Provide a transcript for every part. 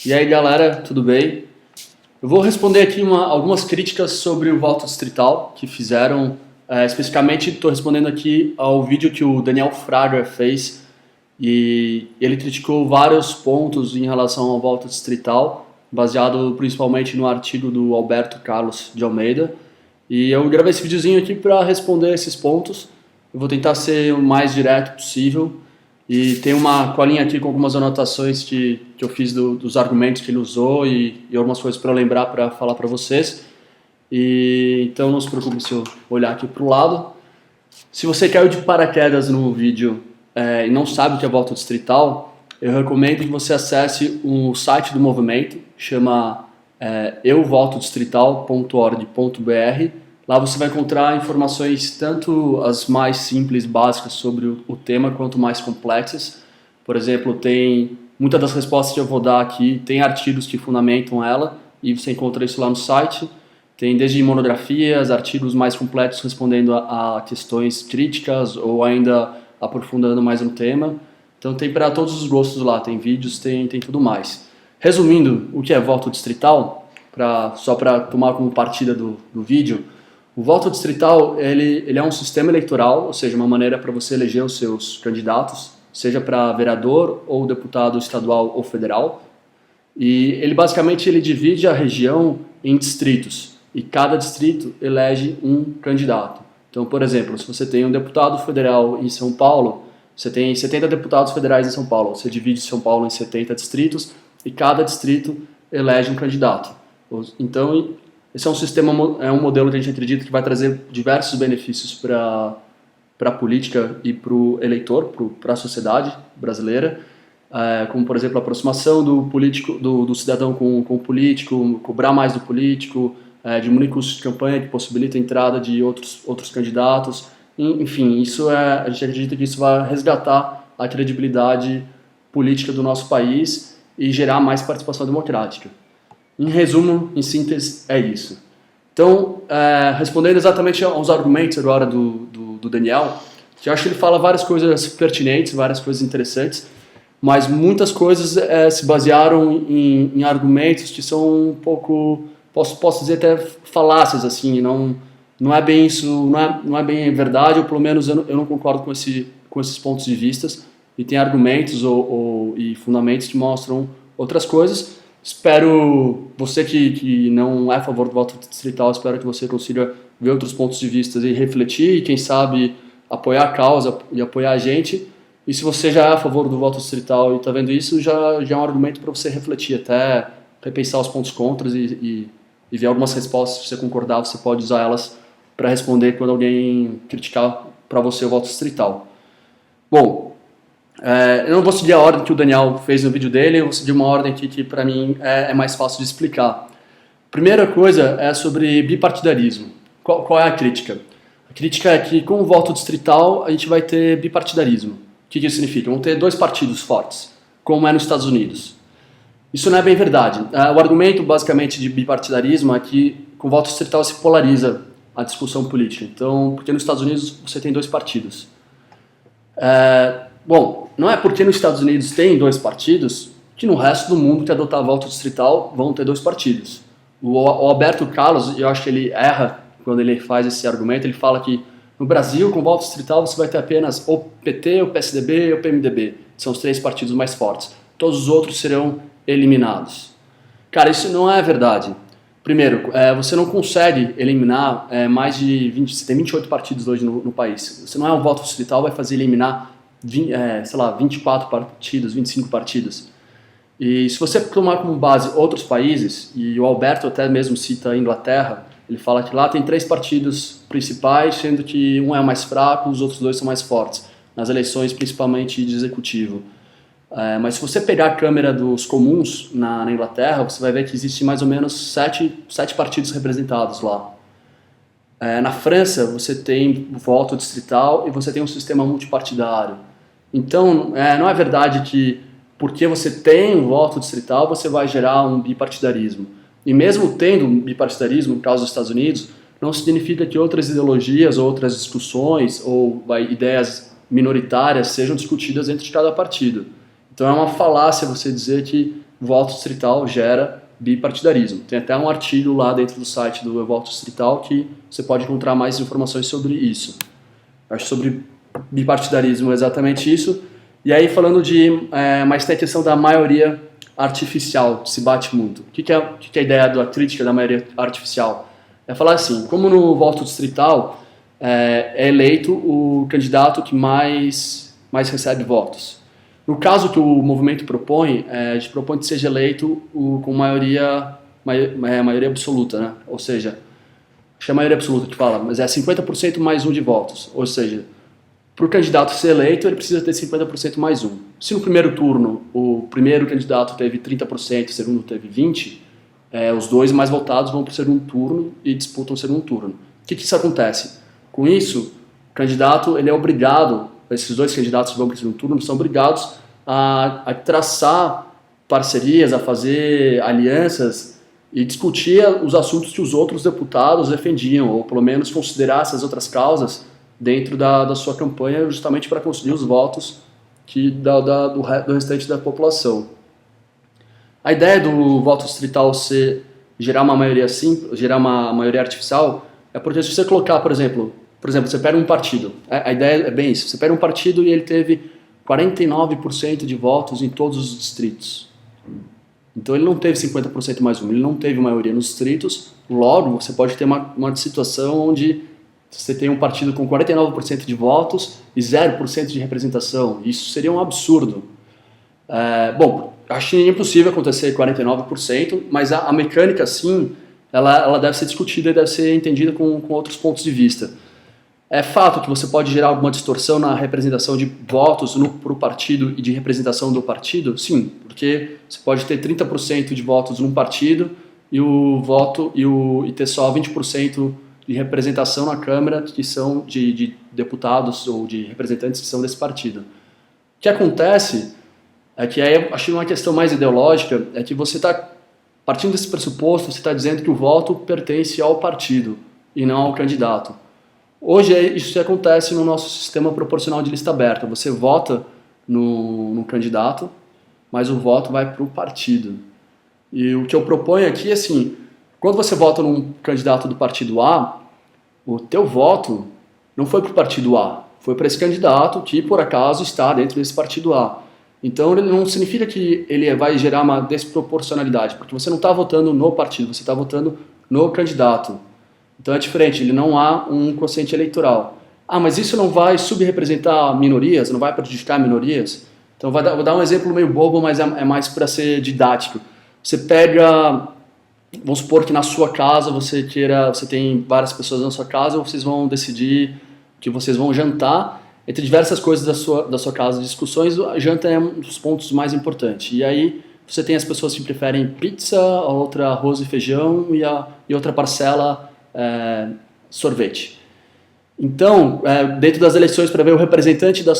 E aí galera, tudo bem? Eu vou responder aqui algumas críticas sobre o voto distrital que fizeram, especificamente estou respondendo aqui ao vídeo que o Daniel Fraga fez e ele criticou vários pontos em relação ao voto distrital, baseado principalmente no artigo do Alberto Carlos de Almeida. E eu gravei esse videozinho aqui para responder esses pontos. Eu vou tentar ser o mais direto possível. E tem uma colinha aqui com algumas anotações que eu fiz dos argumentos que ele usou e algumas coisas para lembrar para falar para vocês. Então não se preocupe se eu olhar aqui para o lado. Se você caiu de paraquedas no vídeo e não sabe o que é voto distrital, eu recomendo que você acesse o site do movimento, chama euvotodistrital.org.br. Lá você vai encontrar informações tanto as mais simples, básicas sobre o tema, quanto mais complexas. Por exemplo, tem muitas das respostas que eu vou dar aqui, tem artigos que fundamentam ela, e você encontra isso lá no site. Tem desde monografias, artigos mais completos respondendo a questões críticas ou ainda aprofundando mais no tema. Então tem para todos os gostos lá, tem vídeos, tem tudo mais. Resumindo, o que é voto distrital, só para tomar como partida do vídeo, o voto distrital ele é um sistema eleitoral, ou seja, uma maneira para você eleger os seus candidatos, seja para vereador ou deputado estadual ou federal. E ele basicamente divide a região em distritos e cada distrito elege um candidato. Então, por exemplo, se você tem um deputado federal em São Paulo, você tem 70 deputados federais em São Paulo, você divide São Paulo em 70 distritos e cada distrito elege um candidato. Então, esse é um sistema, é um modelo que a gente acredita que vai trazer diversos benefícios para a política e para o eleitor, para a sociedade brasileira, como, por exemplo, a aproximação do político, do cidadão com o político, cobrar mais do político, diminuir custos de campanha que possibilita a entrada de outros candidatos. Enfim, a gente acredita que isso vai resgatar a credibilidade política do nosso país e gerar mais participação democrática. Em resumo, em síntese, é isso. Então, respondendo exatamente aos argumentos agora do Daniel, que eu acho que ele fala várias coisas pertinentes, várias coisas interessantes, mas muitas coisas se basearam em argumentos que são um pouco, posso dizer até falácias, assim, não é bem isso, não é bem verdade, ou pelo menos eu não concordo com esses pontos de vista, e tem argumentos e fundamentos que mostram outras coisas. Espero, você que não é a favor do voto distrital, espero que você consiga ver outros pontos de vista e refletir, e quem sabe apoiar a causa e apoiar a gente. E se você já é a favor do voto distrital e está vendo isso, já é um argumento para você refletir, até repensar os pontos contras e ver algumas respostas. Se você concordar, você pode usar elas para responder quando alguém criticar para você o voto distrital. Bom, eu não vou seguir a ordem que o Daniel fez no vídeo dele, eu vou seguir uma ordem aqui que para mim é mais fácil de explicar. Primeira coisa é sobre bipartidarismo. Qual é a crítica? A crítica é que com o voto distrital a gente vai ter bipartidarismo. O que isso significa? Vão ter dois partidos fortes, como é nos Estados Unidos. Isso não é bem verdade. O argumento basicamente de bipartidarismo é que com o voto distrital se polariza a discussão política. Então, porque nos Estados Unidos você tem dois partidos. Bom, não é porque nos Estados Unidos tem dois partidos que no resto do mundo que adotar voto distrital vão ter dois partidos. O Alberto Carlos, eu acho que ele erra quando ele faz esse argumento, ele fala que no Brasil, com voto distrital, você vai ter apenas o PT, o PSDB e o PMDB. São os três partidos mais fortes. Todos os outros serão eliminados. Cara, isso não é verdade. Primeiro, você não consegue eliminar mais de 20... Você tem 28 partidos hoje no país. Você não é um voto distrital, vai fazer eliminar 24 partidos, 25 partidos. E se você tomar como base outros países, e o Alberto até mesmo cita a Inglaterra, ele fala que lá tem 3 partidos principais, sendo que um é o mais fraco, os outros 2 são mais fortes, nas eleições principalmente de executivo. Mas se você pegar a Câmara dos Comuns na Inglaterra, você vai ver que existe mais ou menos 7 partidos representados lá. Na França, você tem o voto distrital e você tem um sistema multipartidário. Então, não é verdade que porque você tem um voto distrital, você vai gerar um bipartidarismo. E mesmo tendo um bipartidarismo, no caso dos Estados Unidos, não significa que outras ideologias, outras discussões ou ideias minoritárias sejam discutidas entre cada partido. Então é uma falácia você dizer que voto distrital gera bipartidarismo. Tem até um artigo lá dentro do site do voto distrital que você pode encontrar mais informações sobre isso. Acho sobre bipartidarismo é exatamente isso. E aí falando de, mas tem a questão da maioria artificial, que se bate muito. O que é a ideia da crítica da maioria artificial? É falar assim, como no voto distrital é eleito o candidato que mais recebe votos. No caso que o movimento propõe, a gente propõe que seja eleito com maioria absoluta, né? Ou seja, acho que é a maioria absoluta que fala, mas é 50% mais um de votos. Ou seja, para o candidato ser eleito, ele precisa ter 50% mais um. Se no primeiro turno o primeiro candidato teve 30%, o segundo teve 20%, os dois mais votados vão para o segundo turno e disputam o segundo turno. O que isso acontece? Com isso, o candidato ele é obrigado, esses dois candidatos que vão para o segundo turno são obrigados a traçar parcerias, a fazer alianças e discutir os assuntos que os outros deputados defendiam, ou pelo menos considerar essas outras causas dentro da sua campanha, justamente para conseguir os votos do restante da população. A ideia do voto distrital gerar uma maioria simples, gerar uma maioria artificial, é porque se você colocar, por exemplo, você pega um partido, a ideia é bem isso, você pega um partido e ele teve 49% de votos em todos os distritos. Então ele não teve 50% mais um, ele não teve maioria nos distritos, logo você pode ter uma situação onde você tem um partido com 49% de votos e 0% de representação. Isso seria um absurdo. Bom, acho impossível acontecer 49%, mas a mecânica, sim, ela deve ser discutida e deve ser entendida com outros pontos de vista. É fato que você pode gerar alguma distorção na representação de votos para o partido e de representação do partido? Sim, porque você pode ter 30% de votos num partido e ter só 20% de representação na Câmara que são de deputados ou de representantes que são desse partido. O que acontece é que aí acho que uma questão mais ideológica é que você está partindo desse pressuposto, você está dizendo que o voto pertence ao partido e não ao candidato. Hoje isso acontece no nosso sistema proporcional de lista aberta. Você vota no candidato, mas o voto vai para o partido. E o que eu proponho aqui é assim, quando você vota num candidato do partido A, o teu voto não foi para o partido A, foi para esse candidato que por acaso está dentro desse partido A. Então ele não significa que ele vai gerar uma desproporcionalidade, porque você não está votando no partido, você está votando no candidato. Então é diferente, ele não há um quociente eleitoral. Mas isso não vai subrepresentar minorias, não vai prejudicar minorias? Então vou dar um exemplo meio bobo, mas é mais para ser didático. Você pega, vamos supor que na sua casa você tem várias pessoas na sua casa, vocês vão decidir que vocês vão jantar. Entre diversas coisas da sua casa de discussões, a janta é um dos pontos mais importantes. E aí você tem as pessoas que preferem pizza, a outra arroz e feijão e outra parcela sorvete. Então, dentro das eleições, para ver o representante da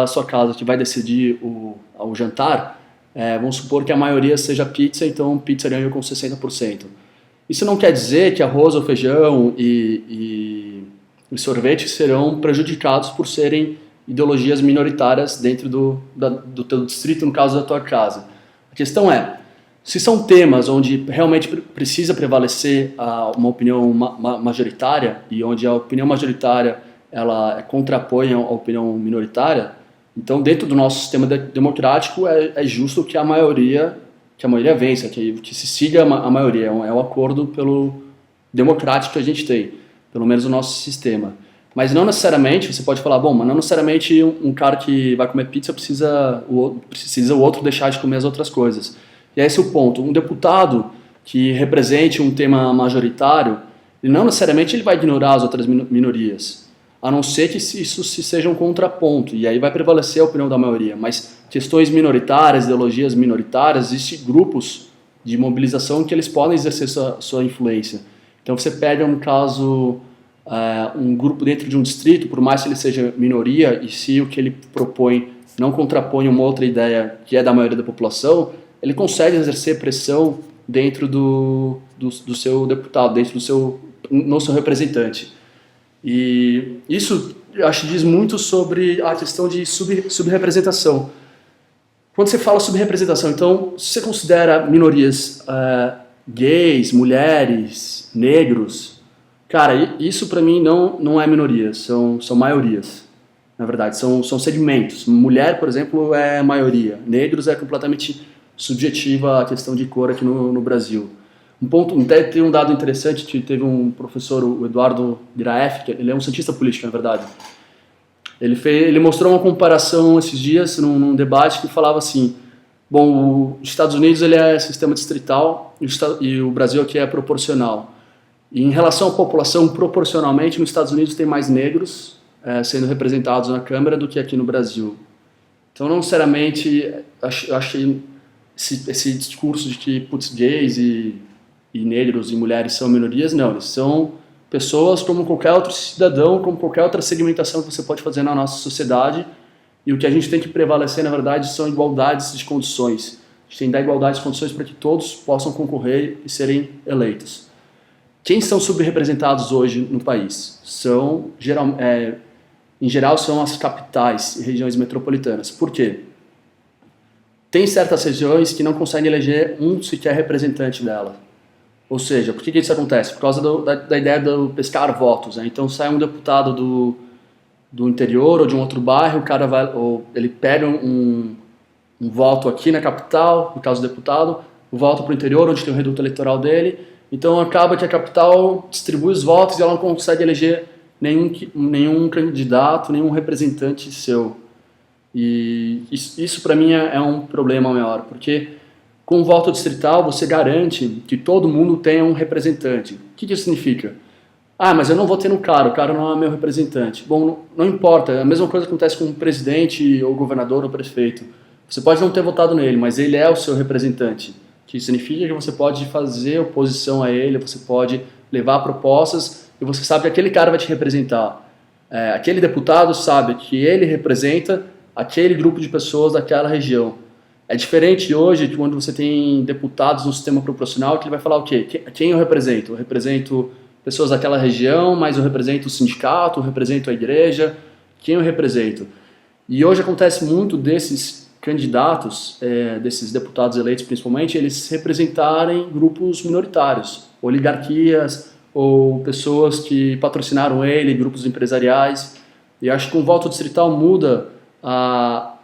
sua casa que vai decidir o jantar, vamos supor que a maioria seja pizza, então pizza ganhou com 60%. Isso não quer dizer que arroz ou feijão e sorvete serão prejudicados por serem ideologias minoritárias dentro do teu distrito, no caso da tua casa. A questão é, se são temas onde realmente precisa prevalecer uma opinião majoritária e onde a opinião majoritária ela contrapõe a opinião minoritária, então dentro do nosso sistema democrático é justo que a maioria vença, que se siga a maioria. É um acordo democrático que a gente tem, pelo menos no nosso sistema. Mas não necessariamente, você pode falar, mas não necessariamente um cara que vai comer pizza precisa o outro deixar de comer as outras coisas. E esse é o ponto. Um deputado que represente um tema majoritário, ele não necessariamente ele vai ignorar as outras minorias, a não ser que isso seja um contraponto, e aí vai prevalecer a opinião da maioria. Mas questões minoritárias, ideologias minoritárias, existem grupos de mobilização que eles podem exercer sua influência. Então você pega um caso, um grupo dentro de um distrito, por mais que ele seja minoria, e se o que ele propõe não contrapõe uma outra ideia que é da maioria da população, ele consegue exercer pressão dentro do seu deputado, no seu representante. E isso, eu acho, diz muito sobre a questão de subrepresentação. Quando você fala sobre representação, então, se você considera minorias gays, mulheres, negros, cara, isso para mim não é minoria, são maiorias. Na verdade, são segmentos. Mulher, por exemplo, é maioria. Negros é completamente subjetiva a questão de cor aqui no Brasil. Tem um dado interessante, teve um professor, o Eduardo Biraef, que ele é um cientista político, na verdade. Ele mostrou uma comparação esses dias num debate que falava assim, bom, os Estados Unidos ele é sistema distrital e o Brasil aqui é proporcional. E em relação à população, proporcionalmente, nos Estados Unidos tem mais negros sendo representados na Câmara do que aqui no Brasil. Então, não necessariamente, achei esse discurso de que gays e negros e mulheres são minorias, não, eles são pessoas como qualquer outro cidadão, como qualquer outra segmentação que você pode fazer na nossa sociedade, e o que a gente tem que prevalecer, na verdade, são igualdades de condições. A gente tem que dar igualdade de condições para que todos possam concorrer e serem eleitos. Quem são subrepresentados hoje no país? Em geral, são as capitais e regiões metropolitanas. Por quê? Tem certas regiões que não conseguem eleger um sequer representante dela. Ou seja, por que isso acontece? Por causa da ideia do pescar votos. Né? Então, sai um deputado do interior ou de um outro bairro, o cara ele pega um voto aqui na capital, no caso do deputado, o voto para o interior, onde tem o reduto eleitoral dele. Então, acaba que a capital distribui os votos e ela não consegue eleger nenhum candidato, nenhum representante seu. E isso para mim é um problema maior, porque com o voto distrital você garante que todo mundo tenha um representante. O que isso significa? Mas eu não votei no cara, o cara não é meu representante. Bom, não importa, a mesma coisa acontece com o presidente, ou governador, ou prefeito. Você pode não ter votado nele, mas ele é o seu representante, que significa que você pode fazer oposição a ele, você pode levar propostas, e você sabe que aquele cara vai te representar. Aquele deputado sabe que ele representa aquele grupo de pessoas daquela região. É diferente hoje de quando você tem deputados no sistema proporcional que ele vai falar o quê? Quem eu represento? Eu represento pessoas daquela região, mas eu represento o sindicato, eu represento a igreja. Quem eu represento? E hoje acontece muito desses candidatos, desses deputados eleitos principalmente, eles representarem grupos minoritários, oligarquias, ou pessoas que patrocinaram ele, grupos empresariais. E acho que com o voto distrital muda a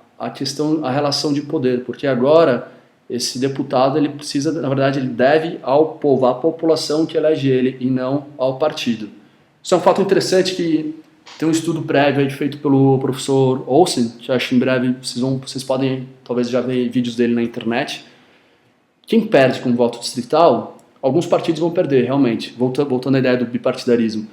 relação de poder, porque agora esse deputado ele precisa, na verdade, ele deve ao povo, à população que elege ele e não ao partido. Isso é um fato interessante que tem um estudo prévio aí feito pelo professor Olsen, que acho que em breve vocês podem talvez já ver vídeos dele na internet. Quem perde com o voto distrital, alguns partidos vão perder, realmente, voltando à ideia do bipartidarismo.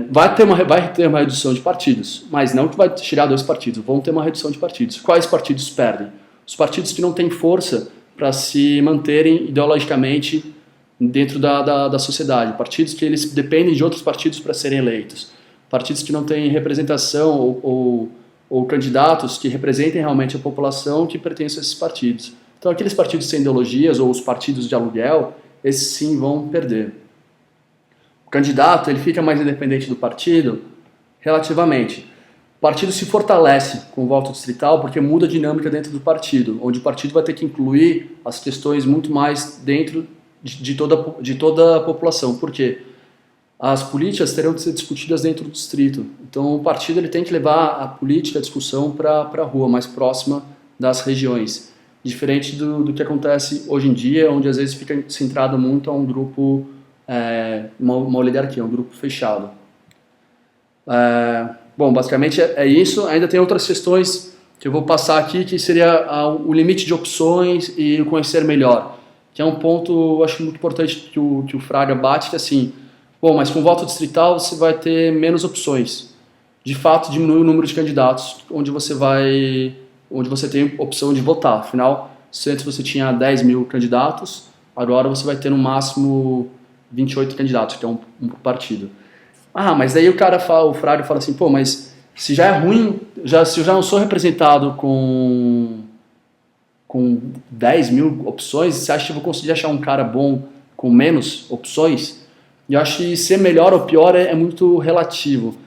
Vai ter uma redução de partidos, mas não que vai tirar 2 partidos, vão ter uma redução de partidos. Quais partidos perdem? Os partidos que não têm força para se manterem ideologicamente dentro da sociedade, partidos que eles dependem de outros partidos para serem eleitos, partidos que não têm representação ou candidatos que representem realmente a população que pertencem a esses partidos. Então aqueles partidos sem ideologias ou os partidos de aluguel, esses sim vão perder. O candidato ele fica mais independente do partido relativamente. O partido se fortalece com o voto distrital porque muda a dinâmica dentro do partido, onde o partido vai ter que incluir as questões muito mais dentro de toda a população. Por quê? As políticas terão que ser discutidas dentro do distrito. Então o partido ele tem que levar a política, a discussão para a rua, mais próxima das regiões. Diferente do que acontece hoje em dia, onde às vezes fica centrado muito a um grupo, uma oligarquia, um grupo fechado. Bom, basicamente é isso. Ainda tem outras questões que eu vou passar aqui, que seria o limite de opções e o conhecer melhor, que é um ponto, acho muito importante que o Fraga bate, que é assim, bom, mas com voto distrital você vai ter menos opções. De fato, diminui o número de candidatos, onde você tem opção de votar. Afinal, se antes você tinha 10 mil candidatos, agora você vai ter no máximo 28 candidatos, que é um por partido. Mas daí o Fraga fala assim, pô, mas se já é ruim, se eu já não sou representado com 10 mil opções, você acha que eu vou conseguir achar um cara bom com menos opções? E eu acho que ser melhor ou pior é muito relativo.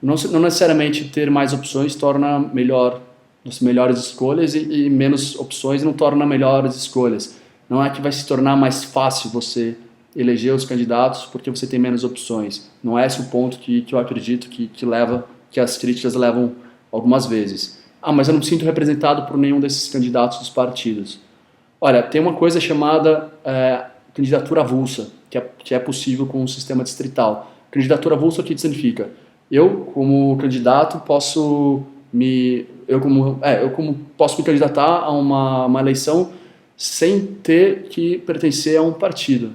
Não necessariamente ter mais opções torna melhor as melhores escolhas e menos opções não torna melhores escolhas. Não é que vai se tornar mais fácil você eleger os candidatos porque você tem menos opções. Não é esse o ponto que eu acredito que as críticas levam algumas vezes. Ah, mas eu não me sinto representado por nenhum desses candidatos dos partidos. Olha, tem uma coisa chamada candidatura avulsa, que é possível com o sistema distrital. Candidatura avulsa, o que significa? Eu, como candidato, posso posso me candidatar a uma eleição sem ter que pertencer a um partido.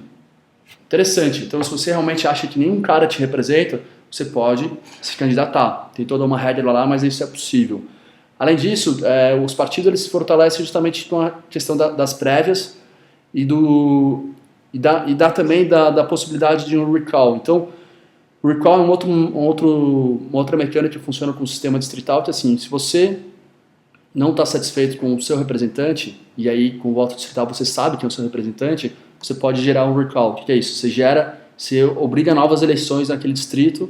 Interessante. Então, se você realmente acha que nenhum cara te representa, você pode se candidatar. Tem toda uma regra lá, mas isso é possível. Além disso, os partidos eles se fortalecem justamente com a questão das prévias e dá também da possibilidade de um recall. Então, o recall é uma outra mecânica que funciona com o sistema distrital, que é assim, se você não está satisfeito com o seu representante, e aí com o voto distrital você sabe quem é o seu representante, você pode gerar um recall. O que é isso? Você obriga novas eleições naquele distrito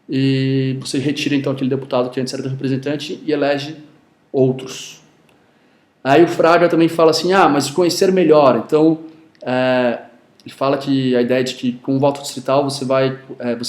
e você retira então aquele deputado que antes era do representante e elege outros. Aí o Fraga também fala assim, mas conhecer melhor. Então, ele fala que a ideia de que com o voto distrital você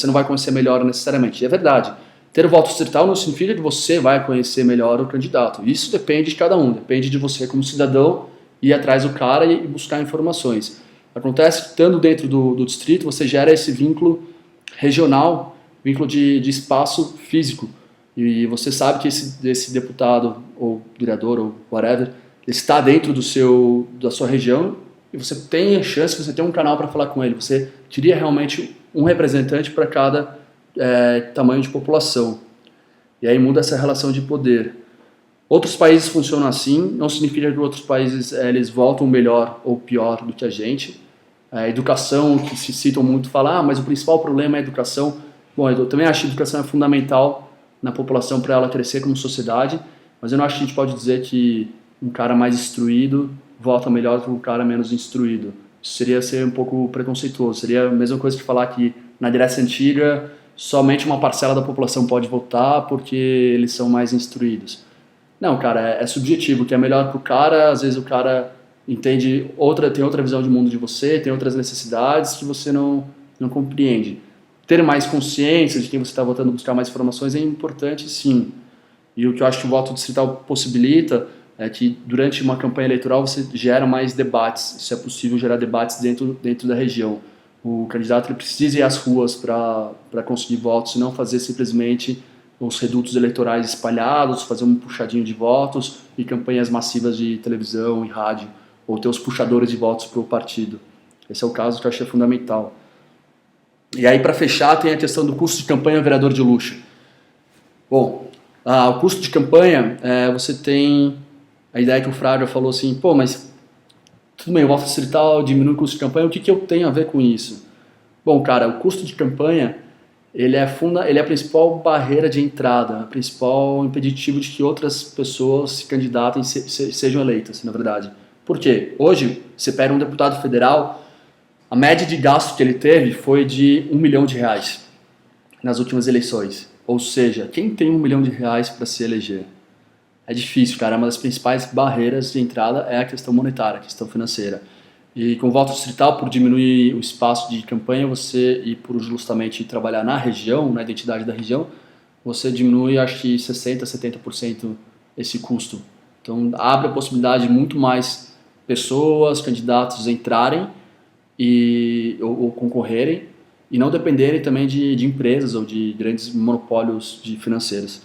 não vai conhecer melhor necessariamente. E é verdade. Ter o voto distrital não significa que você vai conhecer melhor o candidato. Isso depende de cada um, depende de você como cidadão ir atrás do cara e buscar informações. Acontece que, estando dentro do distrito, você gera esse vínculo regional, vínculo de espaço físico. E você sabe que esse deputado, ou vereador, ou whatever, ele está dentro da sua região e você tem a chance, você tem um canal para falar com ele. Você teria realmente um representante para cada tamanho de população. E aí muda essa relação de poder. Outros países funcionam assim, não significa que outros países eles voltam melhor ou pior do que a gente. A educação, que se citam muito, fala, mas o principal problema é a educação. Bom, eu também acho que a educação é fundamental na população para ela crescer como sociedade, mas eu não acho que a gente pode dizer que um cara mais instruído vota melhor do que um cara menos instruído. Isso seria ser um pouco preconceituoso. Seria a mesma coisa que falar que na Grécia Antiga somente uma parcela da população pode votar porque eles são mais instruídos. Não, cara, é subjetivo. O que é melhor pro cara, às vezes o cara tem outra visão de mundo de você, tem outras necessidades que você não compreende. Ter mais consciência de quem você está votando, buscar mais informações é importante, sim. E o que eu acho que o voto distrital possibilita é que durante uma campanha eleitoral você gera mais debates. Isso é possível gerar debates dentro da região. O candidato ele precisa ir às ruas para conseguir votos e não fazer simplesmente os redutos eleitorais espalhados, fazer um puxadinho de votos e campanhas massivas de televisão e rádio, ou ter os puxadores de votos para o partido. Esse é o caso que eu achei fundamental. E aí, para fechar, tem a questão do custo de campanha vereador de luxo. Bom, o custo de campanha, você tem a ideia que o Fraga falou assim, mas tudo bem, o voto distrital diminui o custo de campanha, o que eu tenho a ver com isso? Bom, cara, o custo de campanha ele é a principal barreira de entrada, o principal impeditivo de que outras pessoas se candidatem e sejam eleitas, na verdade. Por quê? Hoje, você pega um deputado federal, a média de gasto que ele teve foi de R$1 milhão nas últimas eleições. Ou seja, quem tem R$1 milhão para se eleger? É difícil, cara. Uma das principais barreiras de entrada é a questão monetária, a questão financeira. E com o voto distrital, por diminuir o espaço de campanha e por justamente trabalhar na região, na identidade da região, você diminui, acho que 60%, 70% esse custo. Então, abre a possibilidade de muito mais pessoas, candidatos entrarem ou concorrerem e não dependerem também de empresas ou de grandes monopólios financeiros.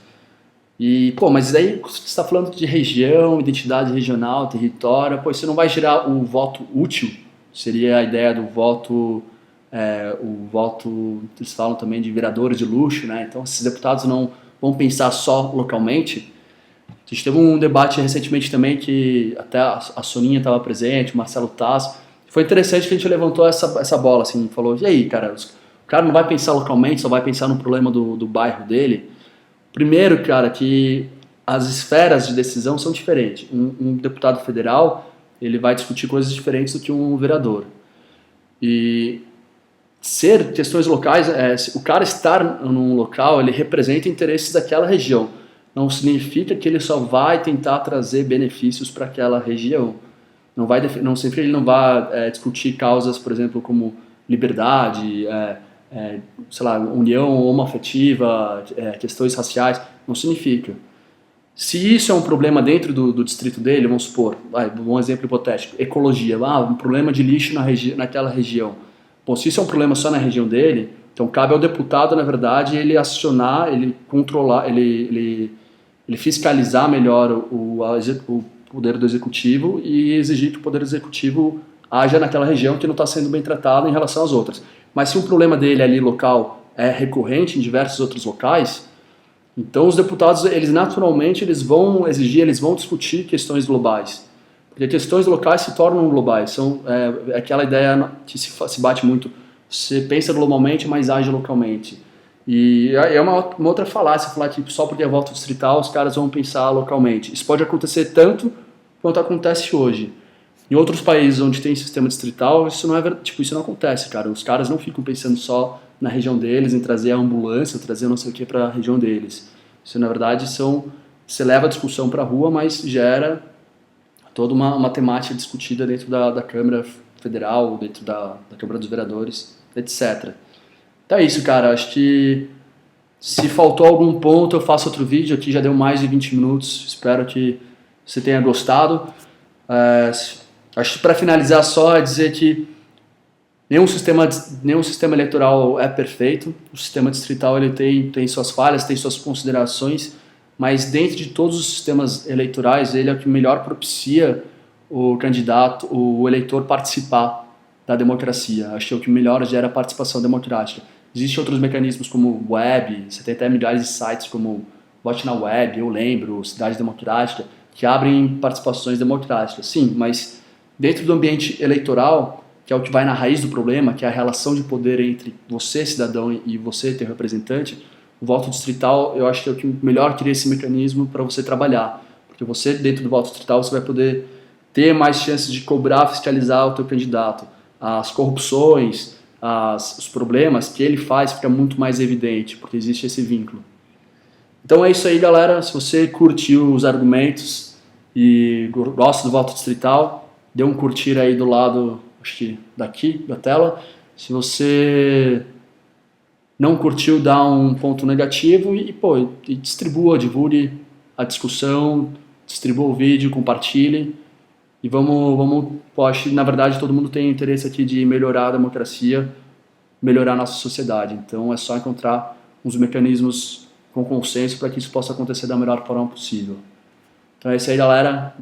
E, mas aí você está falando de região, identidade regional, território, isso não vai gerar um voto útil, seria a ideia do voto, eles falam também de vereadores de luxo, né? Então esses deputados não vão pensar só localmente. A gente teve um debate recentemente também que até a Soninha estava presente, o Marcelo Taz. Foi interessante que a gente levantou essa bola, assim, falou, e aí, cara, o cara não vai pensar localmente, só vai pensar no problema do bairro dele. Primeiro, cara, que as esferas de decisão são diferentes. Um deputado federal, ele vai discutir coisas diferentes do que um vereador. E ser questões locais, o cara estar num local, ele representa interesses daquela região. não significa que ele só vai tentar trazer benefícios para aquela região. Não sempre ele não vai discutir causas, por exemplo, como liberdade, sei lá, união homoafetiva, questões raciais, não significa. Se isso é um problema dentro do distrito dele, vamos supor, um exemplo hipotético, ecologia, um problema de lixo naquela região. Bom, se isso é um problema só na região dele, então cabe ao deputado, na verdade, ele acionar, ele controlar, ele fiscalizar melhor o poder do executivo e exigir que o poder executivo haja naquela região que não está sendo bem tratada em relação às outras. Mas se um problema dele ali local é recorrente em diversos outros locais, então os deputados, eles naturalmente, eles vão exigir, eles vão discutir questões globais. Porque questões locais se tornam globais. São aquela ideia que se bate muito. Você pensa globalmente, mas age localmente. E é uma outra falácia falar que só porque é voto distrital os caras vão pensar localmente. Isso pode acontecer tanto quanto acontece hoje. Em outros países onde tem sistema distrital, isso não isso não acontece, cara. Os caras não ficam pensando só na região deles, em trazer a ambulância, trazer não sei o que para a região deles. Isso, na verdade, você leva a discussão para a rua, mas gera toda uma temática discutida dentro da Câmara Federal, dentro da Câmara dos Vereadores, etc. Então é isso, cara. Acho que se faltou algum ponto, eu faço outro vídeo aqui, já deu mais de 20 minutos. Espero que você tenha gostado. Acho que para finalizar só é dizer que nenhum sistema eleitoral é perfeito. O sistema distrital ele tem suas falhas, tem suas considerações, mas dentro de todos os sistemas eleitorais, ele é o que melhor propicia o candidato, o eleitor participar da democracia. Acho que é o que melhor gera participação democrática. Existem outros mecanismos como web, você tem até milhares de sites como Vote na Web, Eu Lembro, Cidade Democrática, que abrem participações democráticas. Sim, mas dentro do ambiente eleitoral, que é o que vai na raiz do problema, que é a relação de poder entre você, cidadão, e você, teu representante, o voto distrital, eu acho que é o que melhor cria esse mecanismo para você trabalhar. Porque você, dentro do voto distrital, você vai poder ter mais chances de cobrar, fiscalizar o teu candidato. As corrupções, os problemas que ele faz fica muito mais evidente, porque existe esse vínculo. Então é isso aí, galera. Se você curtiu os argumentos e gosta do voto distrital, dê um curtir aí do lado, acho que daqui, da tela. Se você não curtiu, dá um ponto negativo e distribua, divulgue a discussão, distribua o vídeo, compartilhe e acho que na verdade todo mundo tem interesse aqui de melhorar a democracia, melhorar a nossa sociedade. Então é só encontrar uns mecanismos com consenso para que isso possa acontecer da melhor forma possível. Então é isso aí, galera.